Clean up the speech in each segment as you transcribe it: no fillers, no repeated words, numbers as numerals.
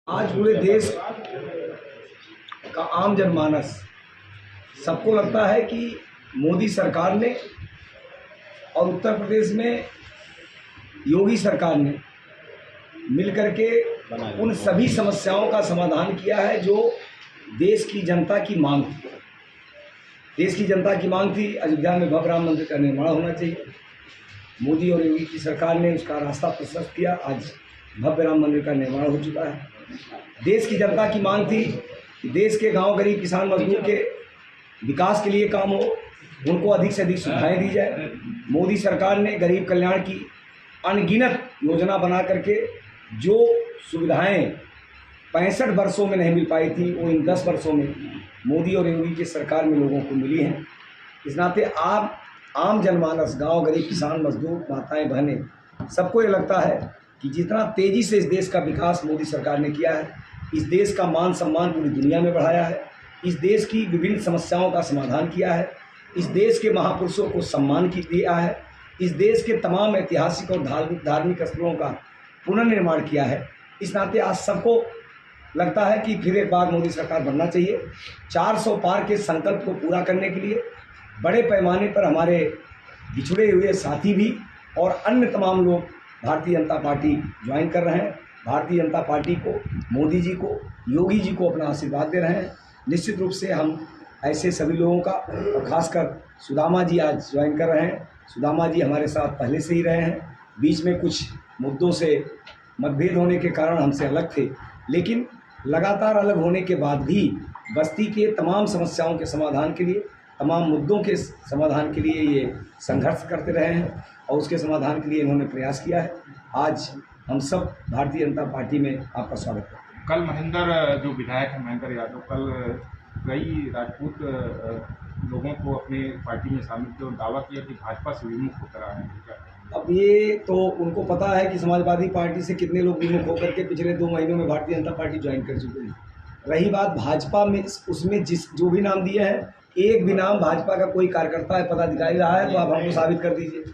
आज पूरे देश का आम जनमानस सबको लगता है कि मोदी सरकार ने और उत्तर प्रदेश में योगी सरकार ने मिलकर के उन सभी समस्याओं का समाधान किया है जो देश की जनता की मांग थी। देश की जनता की मांग थी अयोध्या में भव्य राम मंदिर का निर्माण होना चाहिए। मोदी और योगी की सरकार ने उसका रास्ता प्रशस्त किया। आज भव्य राम मंदिर का निर्माण हो चुका है। देश की जनता की मांग थी कि देश के गांव गरीब किसान मजदूर के विकास के लिए काम हो, उनको अधिक से अधिक सुविधाएं दी जाए। मोदी सरकार ने गरीब कल्याण की अनगिनत योजना बना करके जो सुविधाएं 65 वर्षों में नहीं मिल पाई थी वो इन 10 वर्षों में मोदी और योगी की सरकार में लोगों को मिली हैं। इस नाते आम जनमानस, गांव गरीब किसान मजदूर, माताएं बहनें, सबको ये लगता है कि जितना तेज़ी से इस देश का विकास मोदी सरकार ने किया है, इस देश का मान सम्मान पूरी दुनिया में बढ़ाया है, इस देश की विभिन्न समस्याओं का समाधान किया है, इस देश के महापुरुषों को सम्मान दिया है, इस देश के तमाम ऐतिहासिक और धार्मिक स्थलों का पुनर्निर्माण किया है। इस नाते आज सबको लगता है कि फिर एक बार मोदी सरकार बनना चाहिए। 400 पार के संकल्प को पूरा करने के लिए बड़े पैमाने पर हमारे बिछड़े हुए साथी भी और अन्य तमाम लोग भारतीय जनता पार्टी ज्वाइन कर रहे हैं। भारतीय जनता पार्टी को, मोदी जी को, योगी जी को अपना आशीर्वाद दे रहे हैं। निश्चित रूप से हम ऐसे सभी लोगों का, और खासकर सुदामा जी आज ज्वाइन कर रहे हैं। सुदामा जी हमारे साथ पहले से ही रहे हैं। बीच में कुछ मुद्दों से मतभेद होने के कारण हमसे अलग थे, लेकिन लगातार अलग होने के बाद भी बस्ती के तमाम समस्याओं के समाधान के लिए, तमाम मुद्दों के समाधान के लिए ये संघर्ष करते रहे हैं और उसके समाधान के लिए इन्होंने प्रयास किया है। आज हम सब भारतीय जनता पार्टी में आपका स्वागत करते हैं। कल महेंद्र जो विधायक हैं, महेंद्र यादव, कल कई राजपूत लोगों को अपनी पार्टी में शामिल किया और दावा किया कि भाजपा से विमुख होकर आए हैं। अब ये तो उनको पता है कि समाजवादी पार्टी से कितने लोग विमुख होकर के पिछले 2 महीनों में भारतीय जनता पार्टी ज्वाइन कर चुके हैं। रही बात भाजपा में, उसमें जो भी नाम दिए हैं, एक भी नाम भाजपा का कोई कार्यकर्ता है, पदाधिकारी रहा है तो आप हमको साबित कर दीजिए।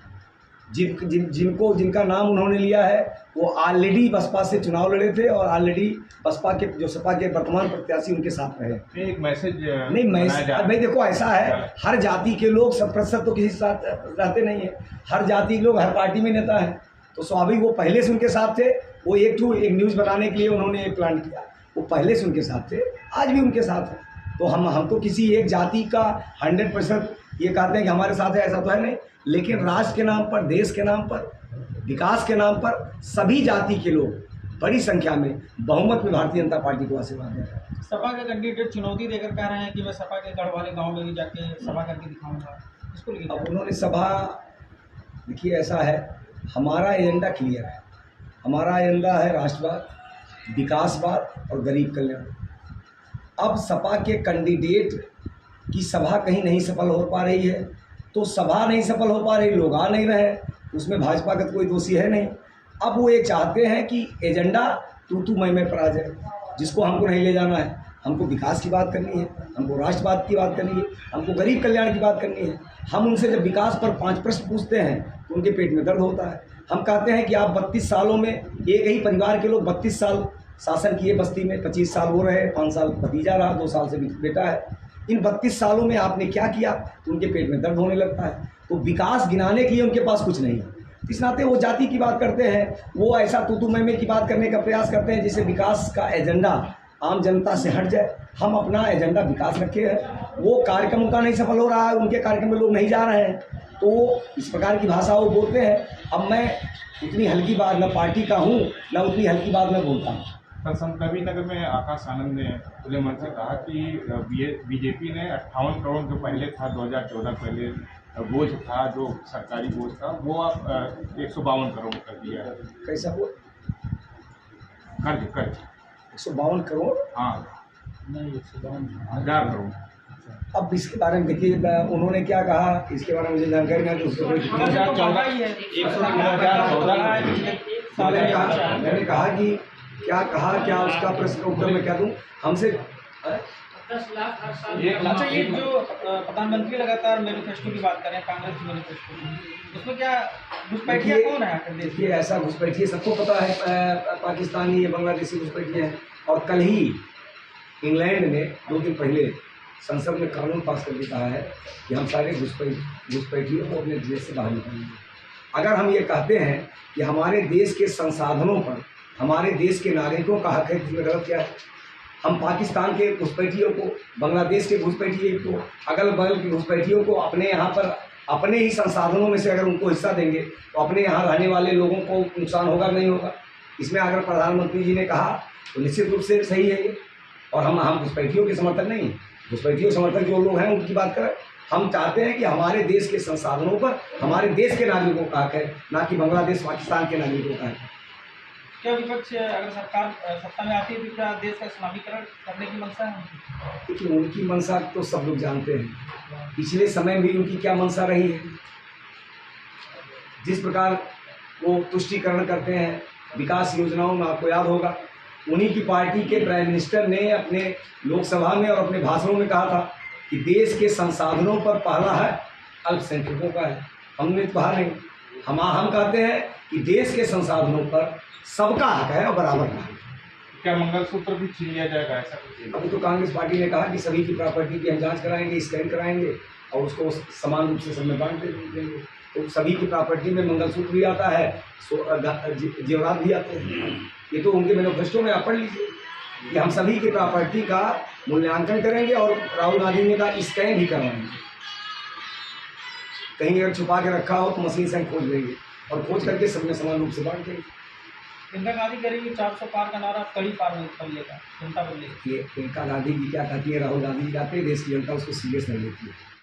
जिनका नाम उन्होंने लिया है वो ऑलरेडी बसपा से चुनाव लड़े थे और ऑलरेडी बसपा के, जो सपा के वर्तमान प्रत्याशी, उनके साथ रहे। एक मैसेज नहीं, भाई देखो, ऐसा है, हर जाति के लोग 100% तो किसी साथ रहते नहीं है। हर जाति के लोग हर पार्टी में नेता है, तो स्वाभाविक वो पहले से उनके साथ थे। वो एक न्यूज़ बनाने के लिए उन्होंने एक प्लान किया, वो पहले से उनके साथ थे, आज भी उनके साथ है। तो हम तो किसी एक जाति का 100% ये कहते हैं कि हमारे साथ है, ऐसा तो है नहीं। लेकिन राष्ट्र के नाम पर, देश के नाम पर, विकास के नाम पर सभी जाति के लोग बड़ी संख्या में बहुमत में भारतीय जनता पार्टी को आशीर्वाद दे रहे हैं। सपा के कैंडिडेट चुनौती देकर कह रहे हैं कि मैं सपा के गढ़ वाले गाँव में भी जाके सभा करके दिखाऊंगा। इसको लेकर अब उन्होंने सभा, देखिए ऐसा है, हमारा एजेंडा क्लियर है। हमारा एजेंडा है राष्ट्रवाद, विकासवाद और गरीब कल्याण। अब सपा के कैंडिडेट की सभा कहीं नहीं सफल हो पा रही है, तो सभा नहीं सफल हो पा रही, लोग आ नहीं रहे, उसमें भाजपा का कोई दोषी है नहीं। अब वो ये चाहते हैं कि एजेंडा तू मैं पर आ जाए, जिसको हमको नहीं ले जाना है। हमको विकास की बात करनी है, हमको राष्ट्रवाद की बात करनी है, हमको गरीब कल्याण की बात करनी है। हम उनसे जब विकास पर 5 प्रश्न पूछते हैं तो उनके पेट में दर्द होता है। हम कहते हैं कि आप 32 सालों में, एक ही परिवार के लोग 32 साल शासन किए बस्ती में, 25 साल वो रहे, 5 साल भतीजा रहा, 2 साल से बेटा है। इन 32 सालों में आपने क्या किया, तो उनके पेट में दर्द होने लगता है। तो विकास गिनाने के लिए उनके पास कुछ नहीं है। इस नाते वो जाति की बात करते हैं, वो ऐसा तू मैं की बात करने का प्रयास करते हैं जिससे विकास का एजेंडा आम जनता से हट जाए। हम अपना एजेंडा विकास रखे हैं। वो कार्यक्रम उनका नहीं सफल हो रहा है, उनके कार्यक्रम में लोग नहीं जा रहे हैं, तो इस प्रकार की भाषा वो बोलते हैं। अब मैं उतनी हल्की बात न पार्टी का हूँ, न उतनी हल्की बात मैं बोलता हूँ। कल संतकबीर नगर में आकाश आनंद ने खुले मन से कहा कि बीजेपी ने 58 करोड़ जो पहले था 2014 पहले बोझ था, जो सरकारी बोझ था, वो अब 152 करोड़ कर दिया है। कैसा हुआ? कर्ज 152 करोड़? हाँ, नहीं, 1,000 करोड़। अब इसके बारे में देखिए, उन्होंने क्या कहा इसके बारे में मुझे जानकारी नहीं है। मैंने कहा कि क्या कहा, क्या उसका प्रश्न का उत्तर मैं क्या दूं? हमसे 10 लाख हर साल। अच्छा, ये जो प्रधानमंत्री लगातार मैनिफेस्टो की बात करें, कांग्रेस की मैनिफेस्टो, उसमें क्या घुसपैठिया कौन है आखिर? देखिए, ऐसा घुसपैठिए सबको पता है, पाकिस्तानी या बांग्लादेशी घुसपैठिए हैं। और कल ही इंग्लैंड ने 2 दिन पहले संसद में कानून पास करके कहा है कि हम सारे घुसपैठियों को अपने देश से बाहर निकालेंगे। अगर हम ये कहते हैं कि हमारे देश के संसाधनों पर हमारे देश के नागरिकों का हक है, इसमें गलत क्या है? हम पाकिस्तान के घुसपैठियों को, बांग्लादेश के घुसपैठियों को, अगल बगल के घुसपैठियों को अपने यहाँ पर अपने ही संसाधनों में से अगर उनको हिस्सा देंगे तो अपने यहाँ रहने वाले लोगों को नुकसान होगा नहीं होगा? इसमें अगर प्रधानमंत्री जी ने कहा तो निश्चित रूप से सही है ये। और हम घुसपैठियों के समर्थक नहीं, घुसपैठियों समर्थक जो लोग हैं उनकी बात करें। हम चाहते हैं कि हमारे देश के संसाधनों पर हमारे देश के नागरिकों का हक है, ना कि बांग्लादेश पाकिस्तान के नागरिकों का हक है। क्या विपक्ष अगर सरकार सत्ता में आती है तो क्या देश का इस्लामीकरण करने की मंशा है? देखिए, उनकी मंशा तो सब लोग जानते हैं। पिछले समय में भी उनकी क्या मंशा रही है। जिस प्रकार वो तुष्टीकरण करते हैं विकास योजनाओं में, आपको याद होगा उन्हीं की पार्टी के प्राइम मिनिस्टर ने अपने लोकसभा में और अपने भाषणों में कहा था कि देश के संसाधनों पर पहला है अल्पसंख्यकों का है। हमने तो कहा नहीं, हम कहते हैं कि देश के संसाधनों पर सबका हक है और बराबर का हक। क्या मंगलसूत्र भी छीन लिया जाएगा, ऐसा कुछ? अभी तो कांग्रेस पार्टी ने कहा कि सभी की प्रॉपर्टी की हम जांच कराएंगे, स्कैन कराएंगे और उसको समान रूप से सब में बांट देंगे। तो सभी की प्रॉपर्टी में मंगलसूत्र भी आता है, जेवरात भी आते हैं। ये तो उनके मैनिफेस्टो में आप पढ़ लीजिए कि हम सभी की प्रॉपर्टी का मूल्यांकन करेंगे और राहुल गांधी ने कहा स्कैन भी करवाएंगे। कहीं अगर छुपा के रखा हो तो मशीन से खोज लेंगे और खोज करके सब में समान रूप से बांट देंगे। प्रियंका गांधी करेंगी 400 पार का नारा, कड़ी पार में बदलेगा, जनता बदलेगी। ये प्रियंका गांधी जी क्या कहती है, राहुल गांधी जी कहते हैं, देश की जनता उसको सीरियस नहीं लेती है।